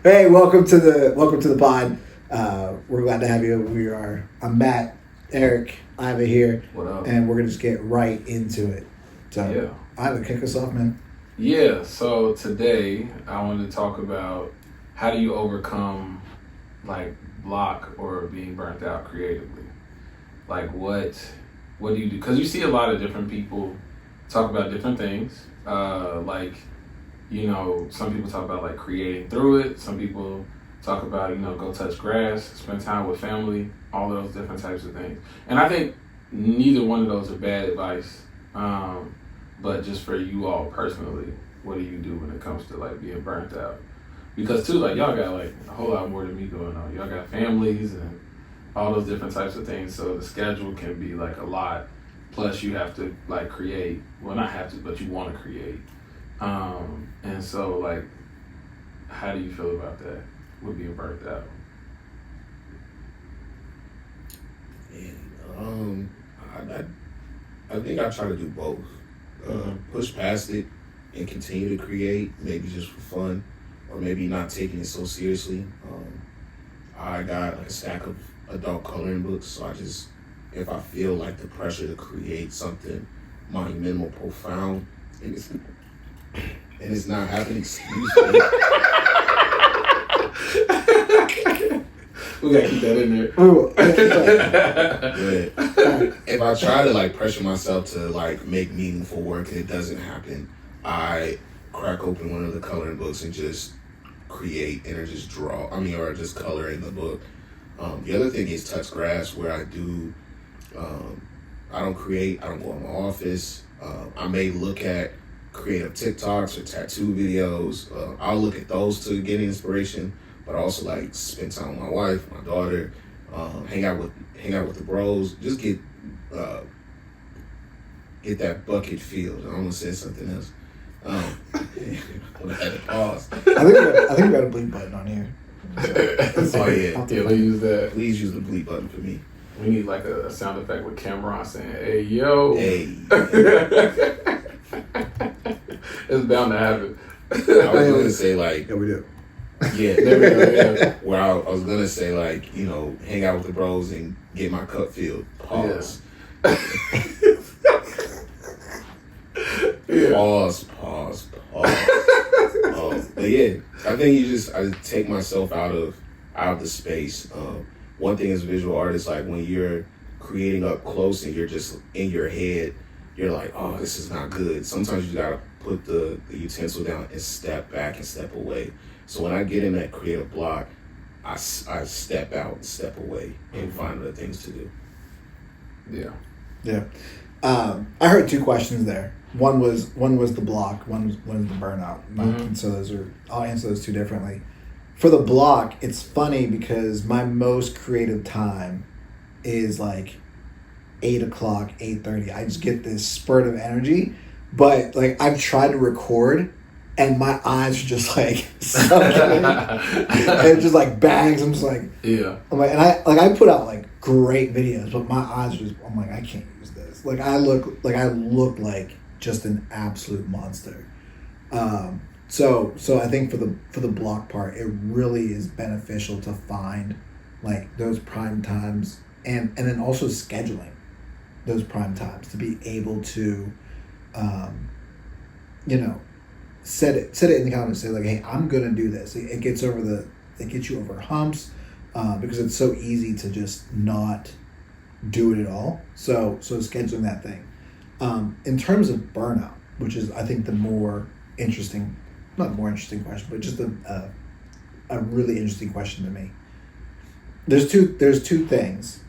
Hey, welcome to the pod. We're glad to have you. I'm Matt, Eric, Iva here, What up? and we're gonna just get right into it. So, Iva, kick us off, man. Yeah, so today I wanted to talk about how do you overcome like block or being burnt out creatively? Like what do you do? Because you see a lot of different people talk about different things. Some people talk about like creating through it. Some people talk about, go touch grass, spend time with family, all those different types of things. And I think neither one of those are bad advice. But just for you all personally, what do you do when it comes to like being burnt out? Because too, like y'all got like a whole lot more than me going on. Y'all got families and all those different types of things. So the schedule can be like a lot. Plus you have to like create. Well, not have to, but you want to create. And so like, how do you feel about that with being burnt out? And I think I try to do both. Push past it and continue to create, maybe just for fun, or maybe not taking it so seriously. I got like a stack of adult coloring books, so if I feel like the pressure to create something monumental, profound, and it's not happening, excuse me. We gotta keep that in there. But if I try to like pressure myself to like make meaningful work and it doesn't happen, I crack open one of the coloring books and just create or just draw. Or just color in the book. The other thing is touch grass, where I do. I don't create. I don't go in my office. I may look at creative TikToks or tattoo videos. I'll look at those to get inspiration. But I also like spend time with my wife, my daughter, hang out with the bros. Just get that bucket filled. I almost said something else. I had to pause. I think we got a bleep button on here. Oh yeah, They use that. Please use the bleep button for me. We need like a sound effect with Cameron saying, "Hey yo." Hey. It's bound to happen. I was gonna say like. Yeah, we do. Yeah, there we go. Yeah. Where I was gonna say like, hang out with the bros and get my cup filled. Pause. Yeah. Pause. But yeah, I think I take myself out of the space. One thing as a visual artist, like when you're creating up close and you're just in your head, you're like, oh, this is not good. Sometimes you gotta put the utensil down and step back and step away. So when I get in that creative block, I step out and step away and find other things to do. Yeah. I heard two questions there. One was the block. One was the burnout. And so I'll answer those two differently. For the block, it's funny because my most creative time is like 8 o'clock, 8:30. I just get this spurt of energy, but like I've tried to record. And my eyes are just like sunken. And it just like bangs. I'm just like, yeah. I'm like, and I put out like great videos, but my eyes are just. I'm like, I can't use this. Like I look like just an absolute monster. So I think for the block part, it really is beneficial to find like those prime times and then also scheduling those prime times to be able to, set it in the calendar and say like, hey, I'm gonna do this. It gets you over humps because it's so easy to just not do it at all. So scheduling that thing. In terms of burnout, which is I think the more interesting, not more interesting question, but just a really interesting question to me. There's two things.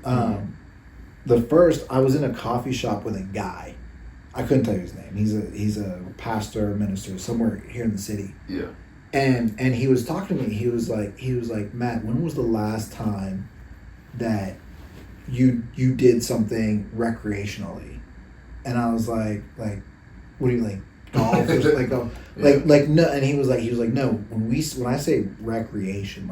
The first, I was in a coffee shop with a guy. I couldn't tell you his name. He's a pastor, minister somewhere here in the city. Yeah. And he was talking to me. He was like, Matt, when was the last time that you did something recreationally? And I was like, what do you like, golf or something? Like no. And he was like no. When I say recreation,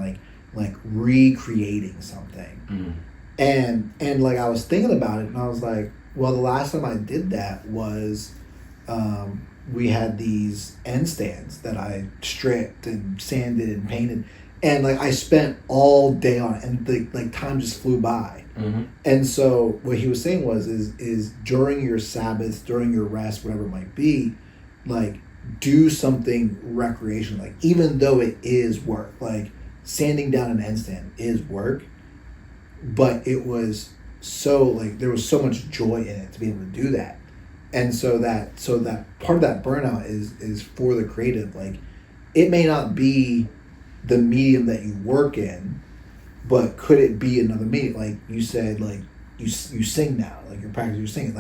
like recreating something. And like I was thinking about it, and I was like, well, the last time I did that was we had these end stands that I stripped and sanded and painted, and like I spent all day on it, and like time just flew by. Mm-hmm. And so what he was saying is during your Sabbath, during your rest, whatever it might be, like do something recreational. Like even though it is work, like sanding down an end stand is work, but it was so like there was so much joy in it to be able to do that. And so that part of that burnout is for the creative. Like it may not be the medium that you work in, but could it be another medium? Like you said, like you sing now, like you're practicing your singing,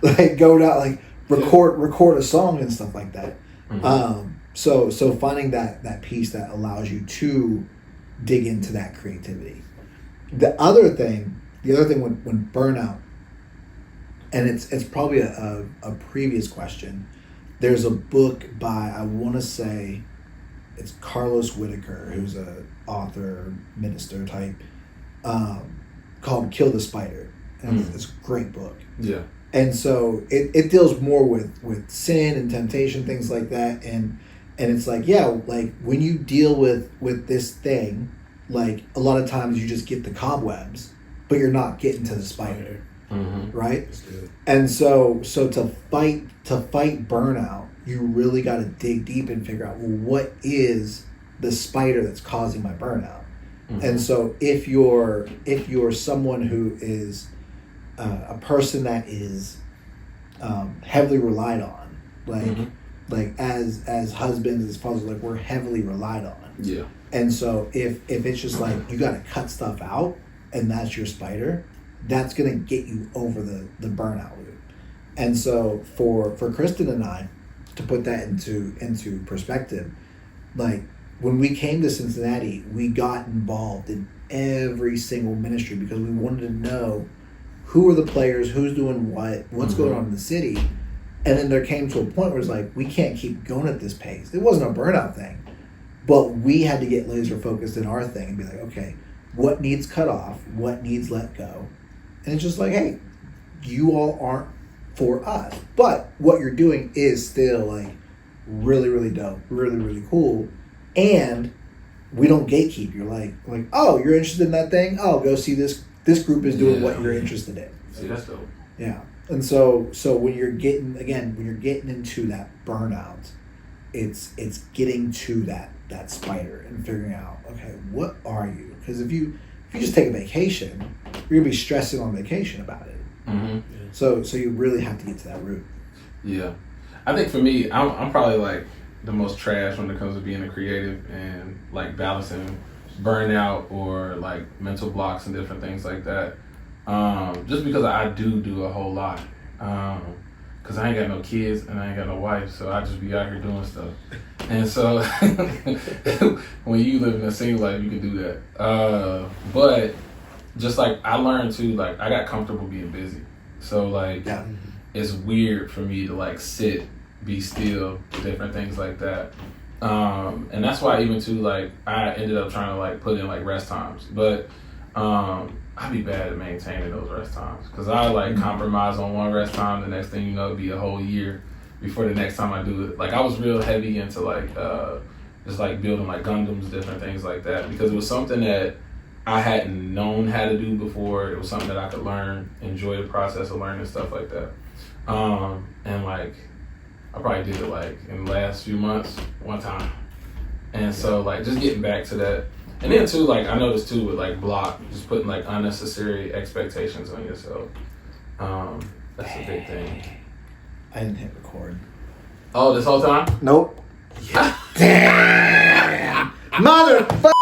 like go down, like record a song and stuff like that. Mm-hmm. So finding that piece that allows you to dig into that creativity. The other thing when burnout, and it's probably a previous question. There's a book by, I want to say, it's Carlos Whitaker, who's a author, minister type, called Kill the Spider. And it's a great book. Yeah. And so it deals more with sin and temptation, things like that. And it's like, yeah, like when you deal with this thing, like a lot of times you just get the cobwebs, but you're not getting to the spider. Mm-hmm. Right? That's good. And so to fight burnout, you really got to dig deep and figure out, well, what is the spider that's causing my burnout? Mm-hmm. And so if you're someone who is a person that is heavily relied on, like as husbands, as fathers, like we're heavily relied on. Yeah. And so if it's just like you got to cut stuff out and that's your spider, that's going to get you over the burnout loop. And so for Kristen and I, to put that into perspective, like when we came to Cincinnati, we got involved in every single ministry because we wanted to know who are the players, who's doing what's going on in the city. And then there came to a point where it's like, we can't keep going at this pace. It wasn't a burnout thing, but we had to get laser focused in our thing and be like, okay, what needs cut off? What needs let go? And it's just like, hey, you all aren't for us, but what you're doing is still like really, really dope, really, really cool. And we don't gatekeep. You're like, oh, you're interested in that thing? Oh, go see this group is doing what you're interested in. See, that's dope. Yeah. And so when you're getting into that burnout, it's getting to that spider and figuring out, okay, what are you? Because if you just take a vacation, you're gonna be stressing on vacation about it. Mm-hmm. So you really have to get to that root. Yeah, I think for me, I'm probably like the most trash when it comes to being a creative and like balancing burnout or like mental blocks and different things like that. Just because I do a whole lot. Cause I ain't got no kids and I ain't got no wife, so I just be out here doing stuff. And so when you live in a single life, you can do that. But just like I learned too, like I got comfortable being busy. So like it's weird for me to like sit, be still, different things like that. And that's why even too, like I ended up trying to like put in like rest times, but I'd be bad at maintaining those rest times because I like compromise on one rest time. The next thing you know, it'd be a whole year before the next time I do it. Like I was real heavy into like just like building like Gundams, different things like that, because it was something that I hadn't known how to do before. It was something that I could learn, enjoy the process of learning, stuff like that. And like I probably did it like in the last few months one time. And so like just getting back to that. And then too, like I noticed too with like block, just putting like unnecessary expectations on yourself. That's a big thing. I didn't hit record. Oh, this whole time? Nope. Damn! Motherfucker!